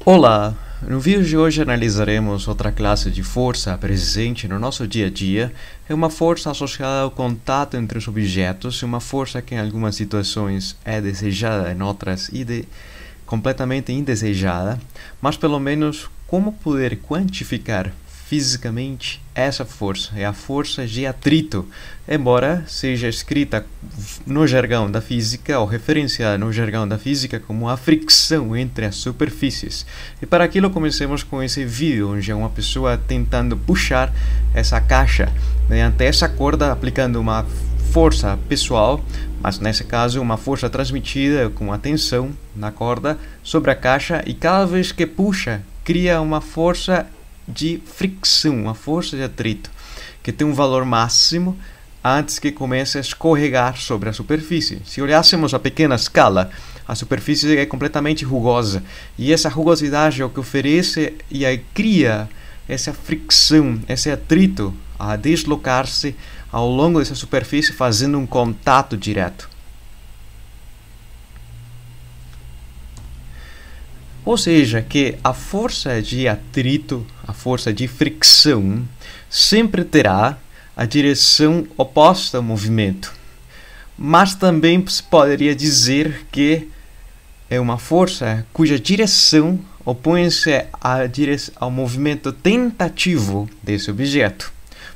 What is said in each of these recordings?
Olá! No vídeo de hoje analisaremos outra classe de força presente no nosso dia a dia. É uma força associada ao contato entre os objetos, uma força que em algumas situações é desejada, em outras completamente indesejada, mas pelo menos como poder quantificar fisicamente essa força? É a força de atrito, embora seja escrita no jargão da física ou referenciada no jargão da física como a fricção entre as superfícies. E para aquilo comecemos com esse vídeo onde é uma pessoa tentando puxar essa caixa mediante essa corda, aplicando uma força pessoal, mas nesse caso uma força transmitida com a tensão na corda sobre a caixa, e cada vez que puxa cria uma força de fricção, uma força de atrito, que tem um valor máximo antes que comece a escorregar sobre a superfície. Se olhássemos a pequena escala, a superfície é completamente rugosa, e essa rugosidade é o que oferece e aí cria essa fricção, esse atrito a deslocar-se ao longo dessa superfície, fazendo um contato direto. Ou seja, que a força de atrito, a força de fricção, sempre terá a direção oposta ao movimento. Mas também se poderia dizer que é uma força cuja direção opõe-se ao movimento tentativo desse objeto.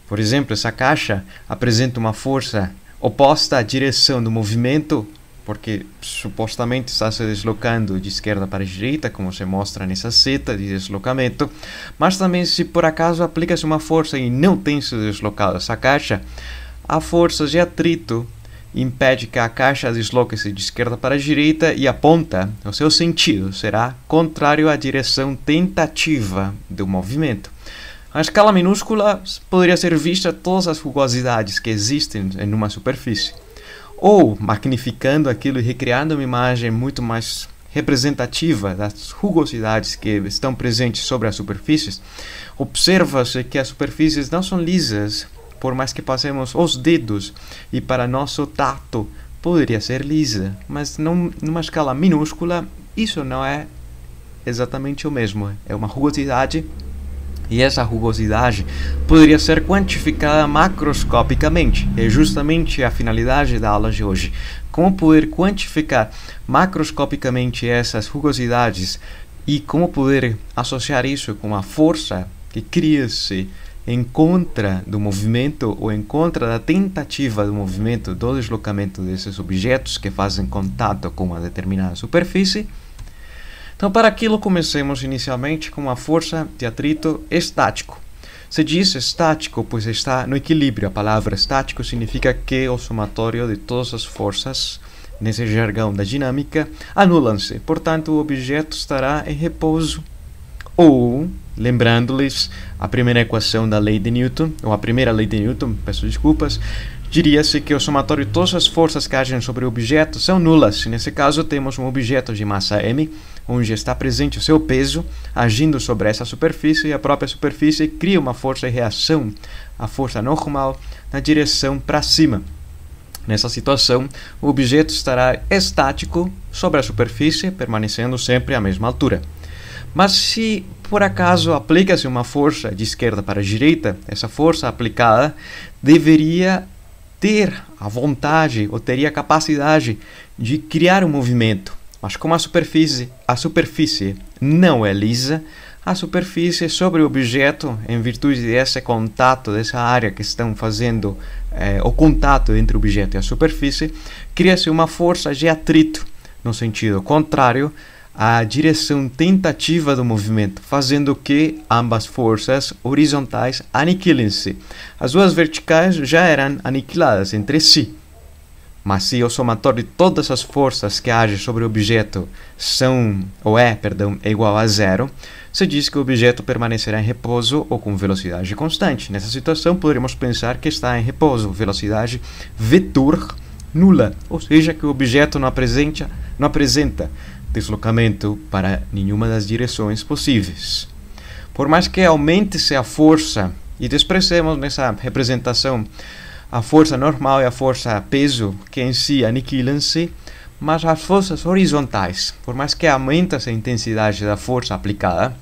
Por exemplo, essa caixa apresenta uma força oposta à direção do movimento, porque supostamente está se deslocando de esquerda para a direita, como se mostra nessa seta de deslocamento, mas também se por acaso aplica-se uma força e não tem se deslocado essa caixa, a força de atrito impede que a caixa desloque-se de esquerda para a direita e aponta, o seu sentido será contrário à direção tentativa do movimento. A escala minúscula poderia ser vista todas as rugosidades que existem em uma superfície, ou magnificando aquilo e recriando uma imagem muito mais representativa das rugosidades que estão presentes sobre as superfícies, observa-se que as superfícies não são lisas, por mais que passemos os dedos, e para nosso tato poderia ser lisa, mas numa escala minúscula isso não é exatamente o mesmo, é uma rugosidade. E essa rugosidade poderia ser quantificada macroscopicamente. É justamente a finalidade da aula de hoje. Como poder quantificar macroscopicamente essas rugosidades e como poder associar isso com a força que cria-se em contra do movimento ou em contra da tentativa do movimento, do deslocamento desses objetos que fazem contato com uma determinada superfície. Então, para aquilo, comecemos inicialmente com uma força de atrito estático. Se diz estático, pois está no equilíbrio. A palavra estático significa que o somatório de todas as forças, nesse jargão da dinâmica, anulam-se. Portanto, o objeto estará em repouso. Ou, lembrando-lhes a primeira equação da lei de Newton, ou a primeira lei de Newton, peço desculpas, diria-se que o somatório de todas as forças que agem sobre o objeto são nulas. Nesse caso, temos um objeto de massa m, onde está presente o seu peso, agindo sobre essa superfície, e a própria superfície cria uma força de reação, a força normal, na direção para cima. Nessa situação, o objeto estará estático sobre a superfície, permanecendo sempre à mesma altura. Mas se por acaso aplica-se uma força de esquerda para a direita, essa força aplicada deveria ter a vontade ou teria a capacidade de criar um movimento. Mas como a superfície não é lisa, a superfície sobre o objeto, em virtude desse contato, dessa área que estão fazendo o contato entre o objeto e a superfície, cria-se uma força de atrito, no sentido contrário à direção tentativa do movimento, fazendo que ambas forças horizontais aniquilem-se. As duas verticais já eram aniquiladas entre si. Mas se o somatório de todas as forças que agem sobre o objeto é igual a zero, se diz que o objeto permanecerá em repouso ou com velocidade constante. Nessa situação, poderíamos pensar que está em repouso, velocidade vetor nula, ou seja, que o objeto não apresenta deslocamento para nenhuma das direções possíveis. Por mais que aumente-se a força, e expressemos nessa representação a força normal e a força peso, que em si aniquilam-se, mas as forças horizontais, por mais que aumente a intensidade da força aplicada,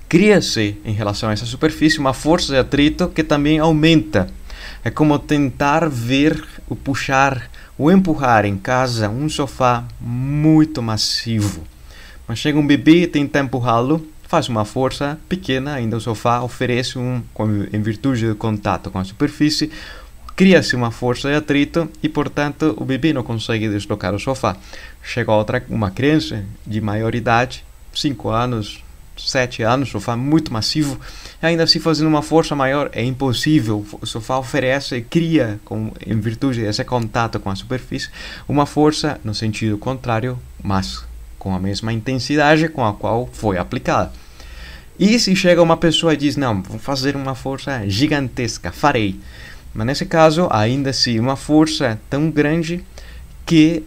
cria-se, em relação a essa superfície, uma força de atrito que também aumenta. É como tentar ver ou puxar ou empurrar em casa um sofá muito massivo. Mas chega um bebê e tenta empurrá-lo, faz uma força pequena, ainda o sofá oferece em virtude do contato com a superfície, cria-se uma força de atrito e, portanto, o bebê não consegue deslocar o sofá. Chega uma criança de maior idade, 5 anos, 7 anos, sofá muito massivo, ainda assim fazendo uma força maior é impossível. O sofá oferece e cria, em virtude desse contato com a superfície, uma força no sentido contrário, mas com a mesma intensidade com a qual foi aplicada. E se chega uma pessoa e diz, não, vou fazer uma força gigantesca, farei. Mas nesse caso, ainda assim, uma força tão grande que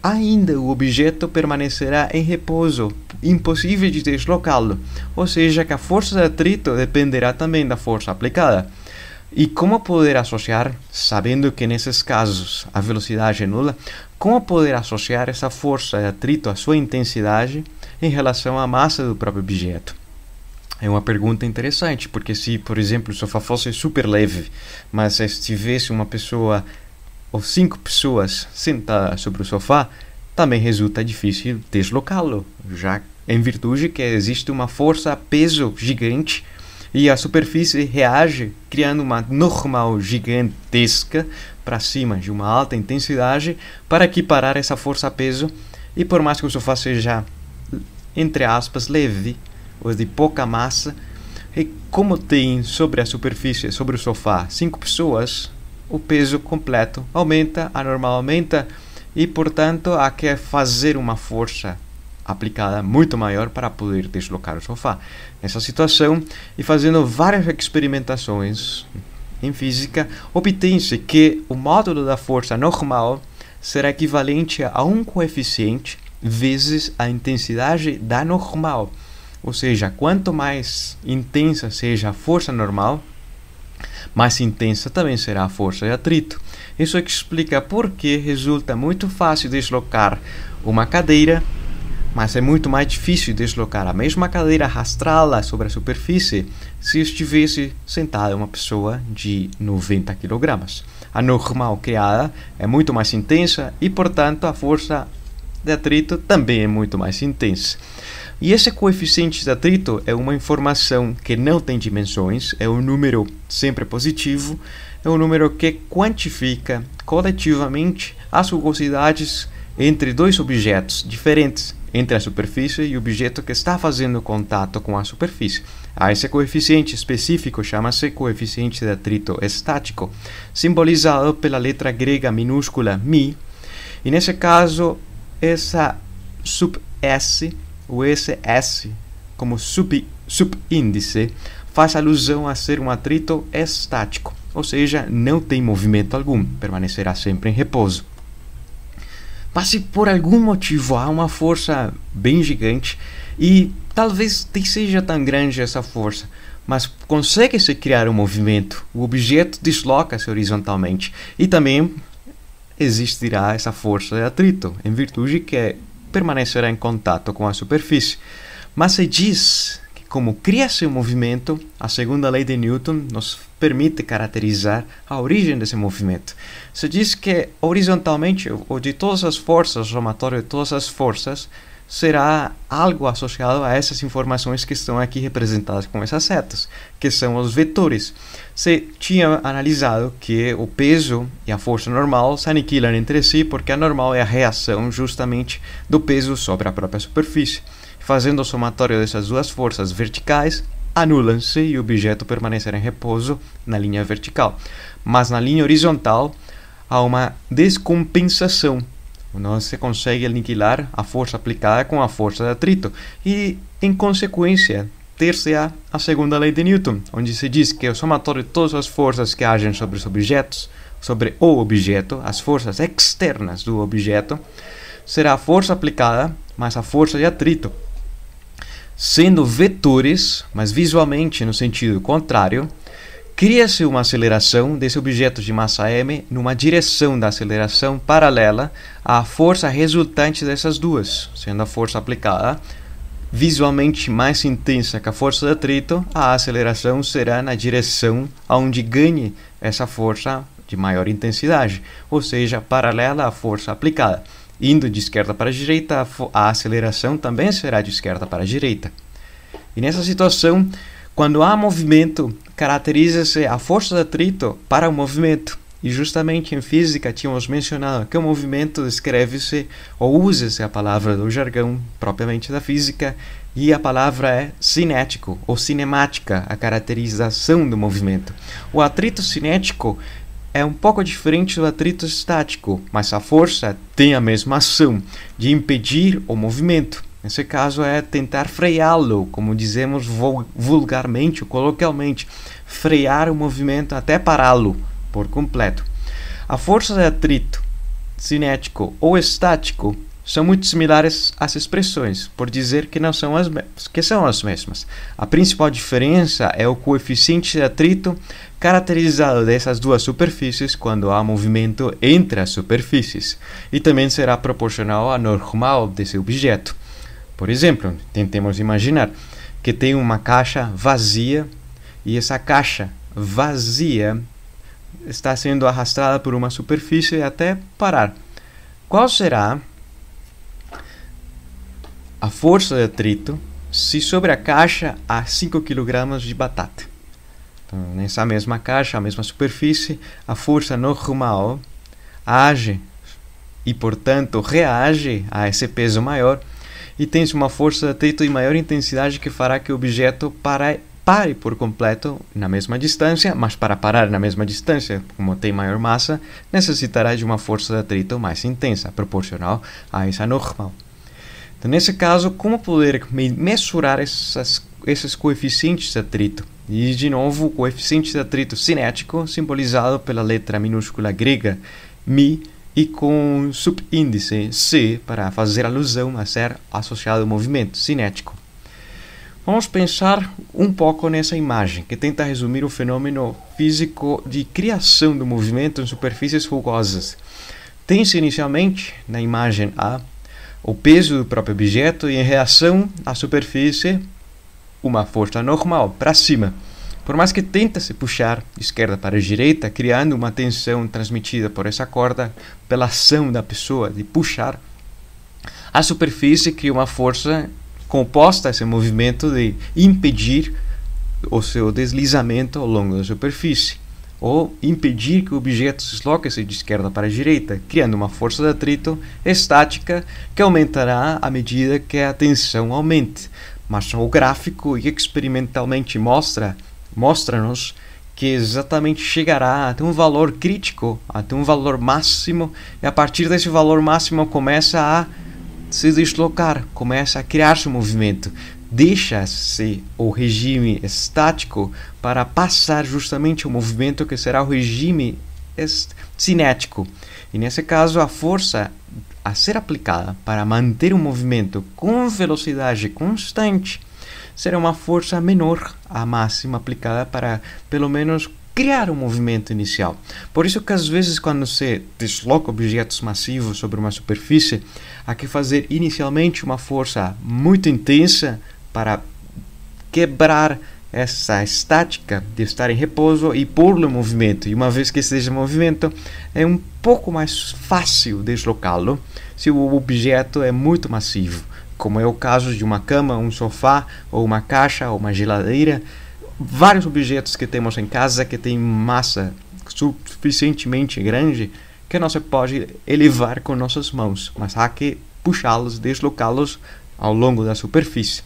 ainda o objeto permanecerá em repouso, impossível de deslocá-lo. Ou seja, que a força de atrito dependerá também da força aplicada. E como poder associar, sabendo que nesses casos a velocidade é nula, como poder associar essa força de atrito à sua intensidade em relação à massa do próprio objeto? É uma pergunta interessante, porque se, por exemplo, o sofá fosse super leve, mas se tivesse uma pessoa ou 5 pessoas sentadas sobre o sofá, também resulta difícil deslocá-lo, já em virtude que existe uma força-peso gigante e a superfície reage, criando uma normal gigantesca para cima de uma alta intensidade para equiparar essa força-peso. E por mais que o sofá seja, entre aspas, leve, ou de pouca massa, e como tem sobre a superfície, sobre o sofá, 5 pessoas, o peso completo aumenta, a normal aumenta, e portanto há que fazer uma força aplicada muito maior para poder deslocar o sofá. Nessa situação, e fazendo várias experimentações em física, obtém-se que o módulo da força normal será equivalente a um coeficiente vezes a intensidade da normal. Ou seja, quanto mais intensa seja a força normal, mais intensa também será a força de atrito. Isso explica por que resulta muito fácil deslocar uma cadeira, mas é muito mais difícil deslocar a mesma cadeira, arrastá-la sobre a superfície, se estivesse sentada uma pessoa de 90 kg. A normal criada é muito mais intensa e, portanto, a força de atrito também é muito mais intensa. E esse coeficiente de atrito é uma informação que não tem dimensões, é um número sempre positivo, é um número que quantifica coletivamente as rugosidades entre dois objetos diferentes, entre a superfície e o objeto que está fazendo contato com a superfície. Esse coeficiente específico chama-se coeficiente de atrito estático, simbolizado pela letra grega minúscula μ, e nesse caso essa sub-S, o SS, como subíndice, faz alusão a ser um atrito estático, ou seja, não tem movimento algum, permanecerá sempre em repouso. Mas se por algum motivo há uma força bem gigante, e talvez nem seja tão grande essa força, mas consegue-se criar um movimento, o objeto desloca-se horizontalmente, e também existirá essa força de atrito, em virtude que permanecerá em contato com a superfície. Mas se diz que, como cria-se um movimento, a segunda lei de Newton nos permite caracterizar a origem desse movimento. Se diz que horizontalmente, ou de todas as forças, o somatório de todas as forças, será algo associado a essas informações que estão aqui representadas com essas setas, que são os vetores. Se tinha analisado que o peso e a força normal se aniquilam entre si, porque a normal é a reação justamente do peso sobre a própria superfície. Fazendo o somatório dessas duas forças verticais, anulam-se e o objeto permanecerá em repouso na linha vertical. Mas na linha horizontal há uma descompensação. Não se consegue aniquilar a força aplicada com a força de atrito. E, em consequência, ter-se-á a segunda lei de Newton, onde se diz que o somatório de todas as forças que agem sobre os objetos, sobre o objeto, as forças externas do objeto, será a força aplicada mais a força de atrito. Sendo vetores, mas visualmente no sentido contrário, cria-se uma aceleração desse objeto de massa m numa direção da aceleração paralela à força resultante dessas duas, sendo a força aplicada visualmente mais intensa que a força de atrito, a aceleração será na direção aonde ganhe essa força de maior intensidade, ou seja, paralela à força aplicada. Indo de esquerda para a direita, a aceleração também será de esquerda para a direita. E nessa situação, quando há movimento, caracteriza-se a força de atrito para o movimento. E justamente em física tínhamos mencionado que o movimento descreve-se, ou usa-se a palavra do jargão propriamente da física, e a palavra é cinético, ou cinemática, a caracterização do movimento. O atrito cinético é um pouco diferente do atrito estático, mas a força tem a mesma ação de impedir o movimento. Nesse caso é tentar freá-lo, como dizemos vulgarmente ou coloquialmente, frear o movimento até pará-lo por completo. A força de atrito cinético ou estático são muito similares às expressões, por dizer que não são são as mesmas. A principal diferença é o coeficiente de atrito caracterizado dessas duas superfícies quando há movimento entre as superfícies, e também será proporcional à normal desse objeto. Por exemplo, tentemos imaginar que tem uma caixa vazia e essa caixa vazia está sendo arrastada por uma superfície até parar. Qual será a força de atrito se sobre a caixa há 5 kg de batata? Então, nessa mesma caixa, a mesma superfície, a força normal age e, portanto, reage a esse peso maior, e tem-se uma força de atrito de maior intensidade que fará que o objeto pare por completo na mesma distância, mas para parar na mesma distância, como tem maior massa, necessitará de uma força de atrito mais intensa, proporcional a essa normal. Então, nesse caso, como poder mensurar esses coeficientes de atrito? E, de novo, o coeficiente de atrito cinético, simbolizado pela letra minúscula grega μ, e com subíndice C, para fazer alusão a ser associado ao movimento cinético. Vamos pensar um pouco nessa imagem, que tenta resumir o fenômeno físico de criação do movimento em superfícies rugosas. Tem-se inicialmente, na imagem A, o peso do próprio objeto e, em reação à superfície, uma força normal para cima. Por mais que tenta se puxar de esquerda para a direita, criando uma tensão transmitida por essa corda pela ação da pessoa de puxar, a superfície cria uma força composta a esse movimento de impedir o seu deslizamento ao longo da superfície, ou impedir que o objeto se desloque-se de esquerda para a direita, criando uma força de atrito estática que aumentará à medida que a tensão aumente. Mas o gráfico e experimentalmente mostra-nos que exatamente chegará até um valor crítico, até um valor máximo, e a partir desse valor máximo começa a se deslocar, começa a criar-se um movimento. Deixa-se o regime estático para passar justamente o movimento que será o regime cinético. E nesse caso, a força a ser aplicada para manter um movimento com velocidade constante será uma força menor à máxima aplicada para, pelo menos, criar um movimento inicial. Por isso que, às vezes, quando se desloca objetos massivos sobre uma superfície, há que fazer inicialmente uma força muito intensa para quebrar essa estática de estar em repouso e pô-lo em movimento. E uma vez que esteja em movimento, é um pouco mais fácil deslocá-lo se o objeto é muito massivo, como é o caso de uma cama, um sofá, ou uma caixa, ou uma geladeira. Vários objetos que temos em casa que têm massa suficientemente grande que não se pode elevar com nossas mãos, mas há que puxá-los, deslocá-los ao longo da superfície.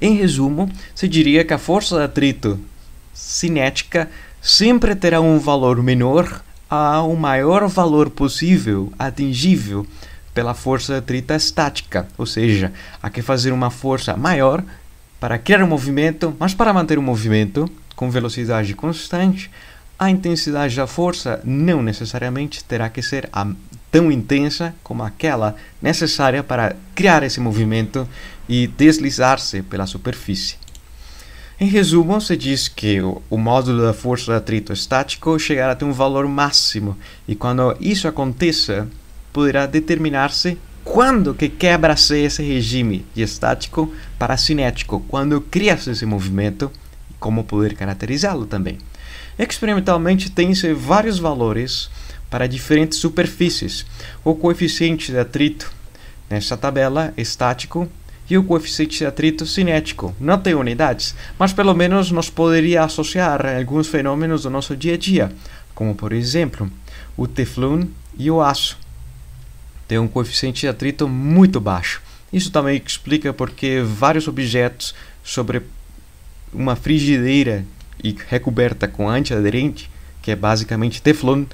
Em resumo, se diria que a força de atrito cinética sempre terá um valor menor a um maior valor possível, atingível pela força de atrito estática, ou seja, há que fazer uma força maior para criar um movimento, mas para manter o movimento com velocidade constante, a intensidade da força não necessariamente terá que ser tão intensa como aquela necessária para criar esse movimento e deslizar-se pela superfície. Em resumo, se diz que o módulo da força de atrito estático chegará a ter um valor máximo, e quando isso aconteça, poderá determinar-se quando que quebra-se esse regime de estático para cinético, quando cria-se esse movimento, e como poder caracterizá-lo também. Experimentalmente, tem-se vários valores para diferentes superfícies. O coeficiente de atrito, nessa tabela, estático, e o coeficiente de atrito cinético. Não tem unidades, mas pelo menos nos poderia associar a alguns fenômenos do nosso dia a dia, como por exemplo, o teflon e o aço. Tem um coeficiente de atrito muito baixo. Isso também explica porque vários objetos sobre uma frigideira e recoberta com antiaderente, que é basicamente teflon,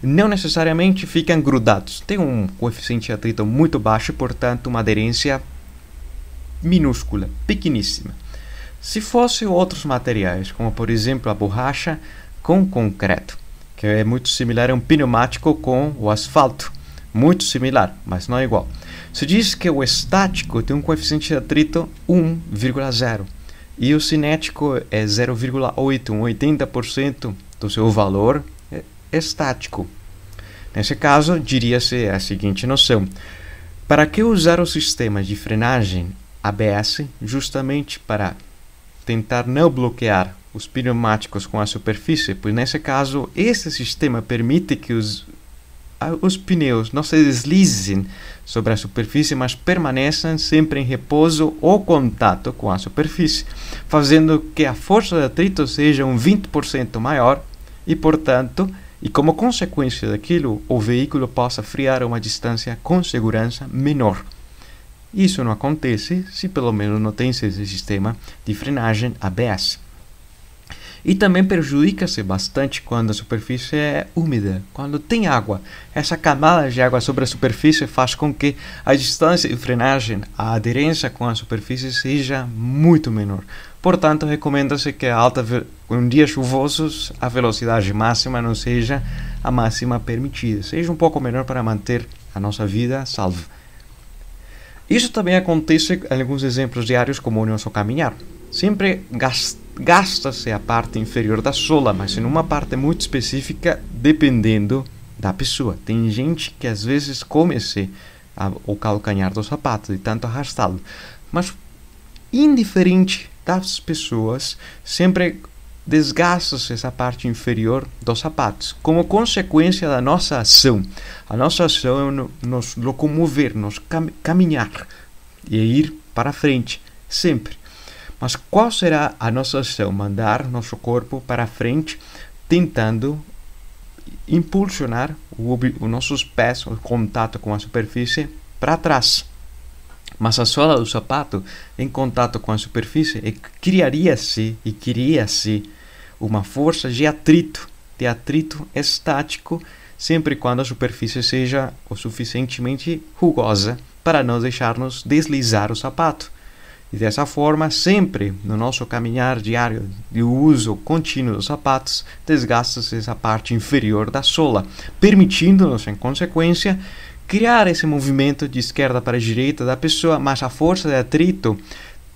não necessariamente ficam grudados. Tem um coeficiente de atrito muito baixo, portanto uma aderência minúscula, pequeníssima. Se fossem outros materiais, como por exemplo a borracha com concreto, que é muito similar a um pneumático com o asfalto, muito similar, mas não é igual. Se diz que o estático tem um coeficiente de atrito 1,0 e o cinético é 0,8, 80% do seu valor é estático. Nesse caso, diria-se a seguinte noção: para que usar o sistema de frenagem ABS justamente para tentar não bloquear os pneumáticos com a superfície, pois nesse caso esse sistema permite que os pneus não se deslizem sobre a superfície, mas permaneçam sempre em repouso ou contato com a superfície, fazendo que a força de atrito seja 20% maior e, portanto, como consequência daquilo, o veículo possa frear a uma distância com segurança menor. Isso não acontece se pelo menos não tem esse sistema de frenagem ABS. E também prejudica-se bastante quando a superfície é úmida, quando tem água. Essa camada de água sobre a superfície faz com que a distância de frenagem, a aderência com a superfície seja muito menor. Portanto, recomenda-se que em dias chuvosos a velocidade máxima não seja a máxima permitida, seja um pouco menor para manter a nossa vida salva. Isso também acontece em alguns exemplos diários, como o nosso caminhar. Sempre gasta-se a parte inferior da sola, mas em uma parte muito específica, dependendo da pessoa. Tem gente que às vezes come-se o calcanhar do sapato, de tanto arrastá-lo. Mas, indiferente das pessoas, sempre desgasta-se essa parte inferior dos sapatos, como consequência da nossa ação. A nossa ação é nos locomover, nos caminhar e ir para frente, sempre. Mas qual será a nossa ação? Mandar nosso corpo para frente, tentando impulsionar os nossos pés, o contato com a superfície, para trás. Mas a sola do sapato, em contato com a superfície, cria-se uma força de atrito estático, sempre quando a superfície seja o suficientemente rugosa para não deixar-nos deslizar o sapato. E dessa forma, sempre no nosso caminhar diário de uso contínuo dos sapatos, desgasta-se essa parte inferior da sola, permitindo-nos, em consequência, criar esse movimento de esquerda para a direita da pessoa, mas a força de atrito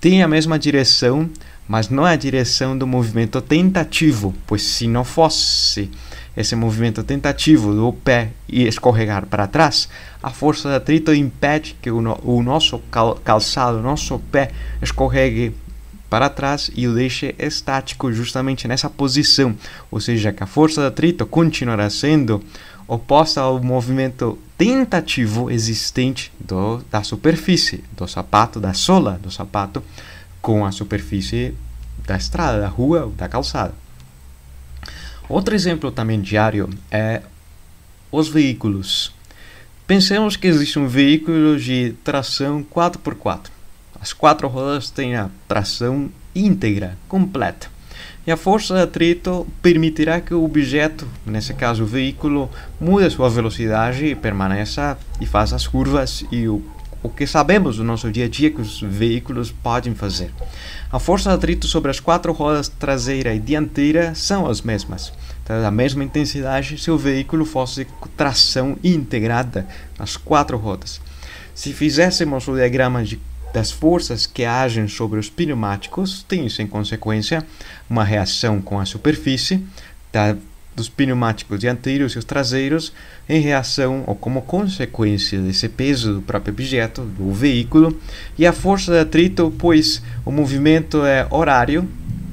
tem a mesma direção, mas não é a direção do movimento tentativo, pois se não fosse esse movimento tentativo do pé e escorregar para trás, a força de atrito impede que o nosso calçado, o nosso pé escorregue para trás e o deixe estático justamente nessa posição, ou seja, que a força de atrito continuará sendo oposta ao movimento tentativo existente da superfície, do sapato, da sola do sapato, com a superfície da estrada, da rua ou da calçada. Outro exemplo também diário é os veículos. Pensemos que existe um veículo de tração 4x4. As 4 rodas têm a tração íntegra, completa. E a força de atrito permitirá que o objeto, nesse caso o veículo, mude sua velocidade e permaneça e faça as curvas e o que sabemos do nosso dia a dia que os veículos podem fazer. A força de atrito sobre as 4 rodas traseira e dianteira são as mesmas. Então, a mesma intensidade se o veículo fosse tração integrada nas 4 rodas. Se fizéssemos o diagrama de das forças que agem sobre os pneumáticos tem-se, em consequência, uma reação com a superfície dos pneumáticos dianteiros e os traseiros em reação ou como consequência desse peso do próprio objeto, do veículo, e a força de atrito, pois o movimento é horário,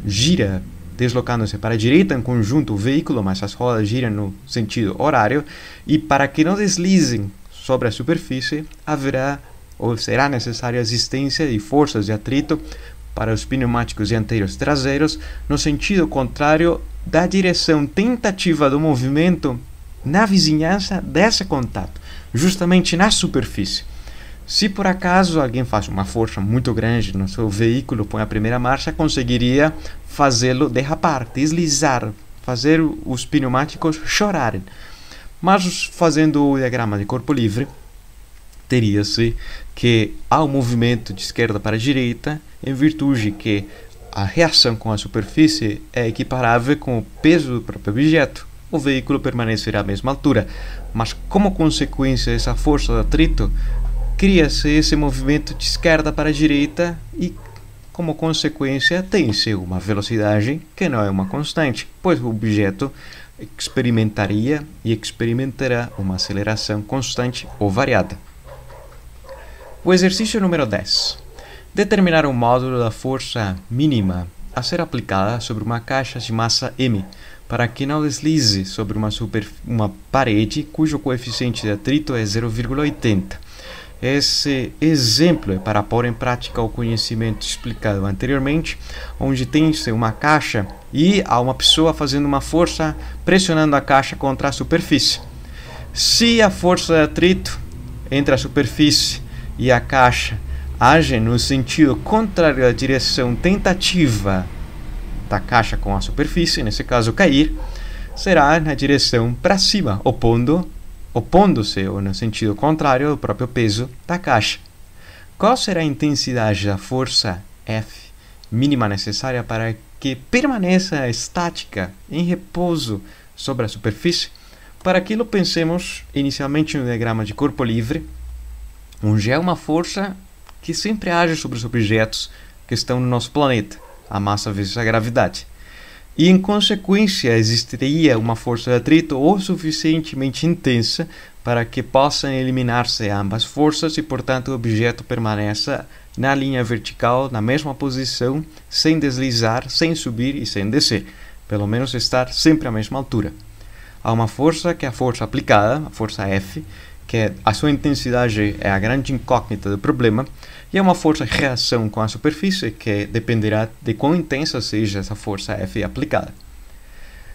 gira deslocando-se para a direita em conjunto o veículo, mas as rodas giram no sentido horário, e para que não deslizem sobre a superfície, haverá ou será necessária a existência de forças de atrito para os pneumáticos dianteiros e traseiros no sentido contrário da direção tentativa do movimento na vizinhança desse contato, justamente na superfície. Se por acaso alguém faz uma força muito grande no seu veículo, põe a primeira marcha, conseguiria fazê-lo derrapar, deslizar, fazer os pneumáticos chorarem. Mas fazendo o diagrama de corpo livre, teria-se que há um movimento de esquerda para a direita, em virtude que a reação com a superfície é equiparável com o peso do próprio objeto. O veículo permanecerá à mesma altura, mas como consequência dessa força de atrito, cria-se esse movimento de esquerda para a direita e, como consequência, tem-se uma velocidade que não é uma constante, pois o objeto experimentaria e experimentará uma aceleração constante ou variada. O exercício número 10. Determinar o módulo da força mínima a ser aplicada sobre uma caixa de massa M, para que não deslize sobre uma parede cujo coeficiente de atrito é 0,80. Esse exemplo é para pôr em prática o conhecimento explicado anteriormente, onde tem-se uma caixa e há uma pessoa fazendo uma força pressionando a caixa contra a superfície. Se a força de atrito entre a superfície e a caixa age no sentido contrário à direção tentativa da caixa com a superfície, nesse caso cair, será na direção para cima, opondo-se ou no sentido contrário ao próprio peso da caixa. Qual será a intensidade da força F mínima necessária para que permaneça estática, em repouso sobre a superfície? Para aquilo, pensemos inicialmente no diagrama de corpo livre, onde é uma força que sempre age sobre os objetos que estão no nosso planeta, a massa vezes a gravidade. E, em consequência, existiria uma força de atrito o suficientemente intensa para que possam eliminar-se ambas forças e, portanto, o objeto permaneça na linha vertical, na mesma posição, sem deslizar, sem subir e sem descer. Pelo menos estar sempre à mesma altura. Há uma força que é a força aplicada, a força F, que a sua intensidade é a grande incógnita do problema, e é uma força de reação com a superfície que dependerá de quão intensa seja essa força F aplicada.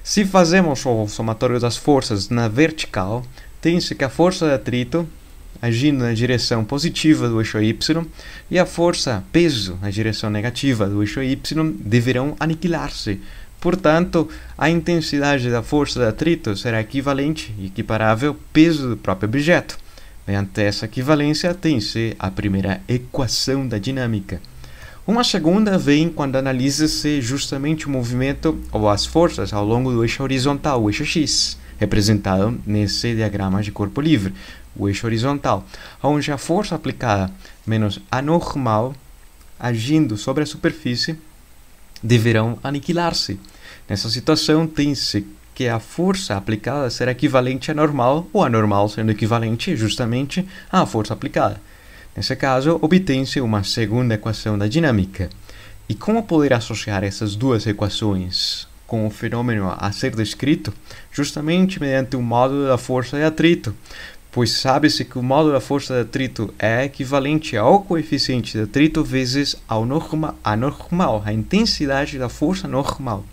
Se fazemos o somatório das forças na vertical, tem-se que a força de atrito, agindo na direção positiva do eixo Y, e a força peso na direção negativa do eixo Y deverão aniquilar-se. Portanto, a intensidade da força de atrito será equivalente e equiparável ao peso do próprio objeto. Mediante essa equivalência, tem-se a primeira equação da dinâmica. Uma segunda vem quando analisa-se justamente o movimento ou as forças ao longo do eixo horizontal, o eixo X, representado nesse diagrama de corpo livre, o eixo horizontal, onde a força aplicada menos a normal, agindo sobre a superfície, deverão aniquilar-se. Nessa situação, tem-se que a força aplicada será equivalente à normal, ou a normal sendo equivalente justamente à força aplicada. Nesse caso, obtém-se uma segunda equação da dinâmica. E como poder associar essas duas equações com o fenômeno a ser descrito? Justamente mediante o módulo da força de atrito, pois sabe-se que o módulo da força de atrito é equivalente ao coeficiente de atrito vezes a normal, a intensidade da força normal,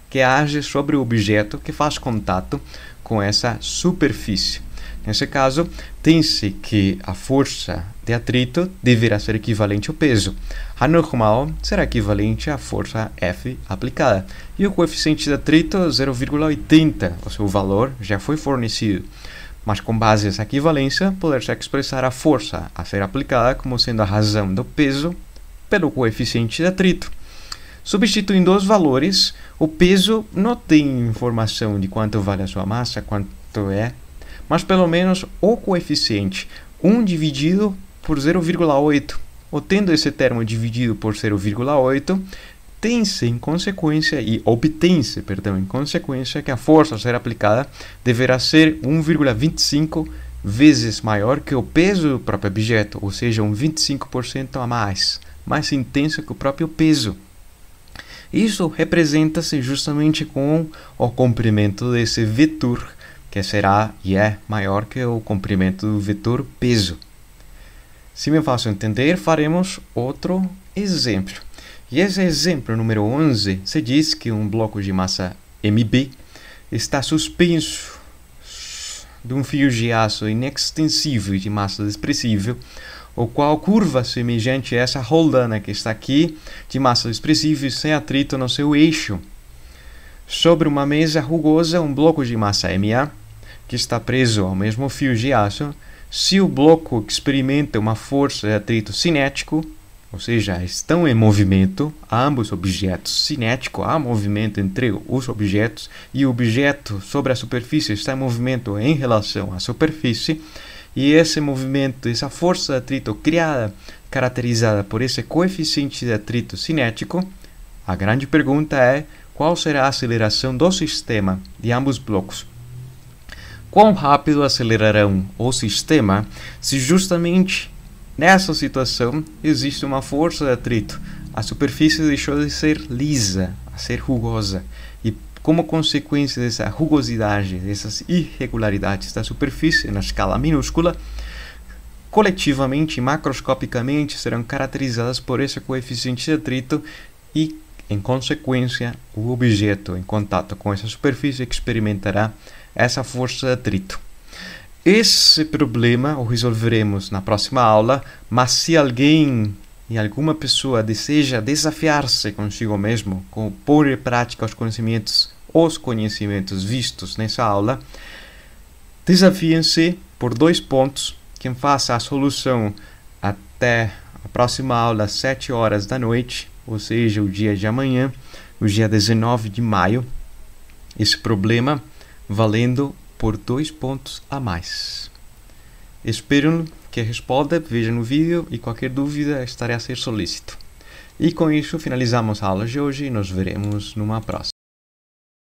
que age sobre o objeto que faz contato com essa superfície. Nesse caso, tem-se que a força de atrito deverá ser equivalente ao peso. A normal será equivalente à força F aplicada. E o coeficiente de atrito 0,80, o seu valor já foi fornecido. Mas com base nessa equivalência, poder-se expressar a força a ser aplicada como sendo a razão do peso pelo coeficiente de atrito. Substituindo os valores, o peso não tem informação de quanto vale a sua massa, quanto é, mas pelo menos o coeficiente 1 dividido por 0,8, Obtendo esse termo dividido por 0,8, obtém-se, em consequência, que a força a ser aplicada deverá ser 1,25 vezes maior que o peso do próprio objeto, ou seja, 25% a mais intenso que o próprio peso. Isso representa-se justamente com o comprimento desse vetor, que será e é maior que o comprimento do vetor peso. Se me faço entender, faremos outro exemplo. E esse exemplo número 11 se diz que um bloco de massa MB está suspenso de um fio de aço inextensível e de massa desprezível, o qual curva semelhante a essa roldana que está aqui, de massa desprezível e sem atrito no seu eixo. Sobre uma mesa rugosa, um bloco de massa MA, que está preso ao mesmo fio de aço. Se o bloco experimenta uma força de atrito cinético, ou seja, estão em movimento ambos objetos, cinético, há movimento entre os objetos, e o objeto sobre a superfície está em movimento em relação à superfície, e esse movimento, essa força de atrito criada, caracterizada por esse coeficiente de atrito cinético, a grande pergunta é qual será a aceleração do sistema de ambos blocos. Quão rápido acelerarão o sistema se justamente nessa situação existe uma força de atrito? A superfície deixou de ser lisa, a ser rugosa, e como consequência dessa rugosidade, dessas irregularidades da superfície na escala minúscula, coletivamente e macroscopicamente serão caracterizadas por esse coeficiente de atrito e, em consequência, o objeto em contato com essa superfície experimentará essa força de atrito. Esse problema o resolveremos na próxima aula, mas se alguém e alguma pessoa deseja desafiar-se consigo mesmo, pôr em prática os conhecimentos vistos nessa aula, desafiem-se por 2 pontos. Quem faça a solução até a próxima aula às 7 horas da noite, ou seja, o dia de amanhã, o dia 19 de maio, esse problema valendo por 2 pontos a mais. Espero que responda, veja no vídeo e qualquer dúvida estarei a ser solícito. E com isso finalizamos a aula de hoje e nos veremos numa próxima.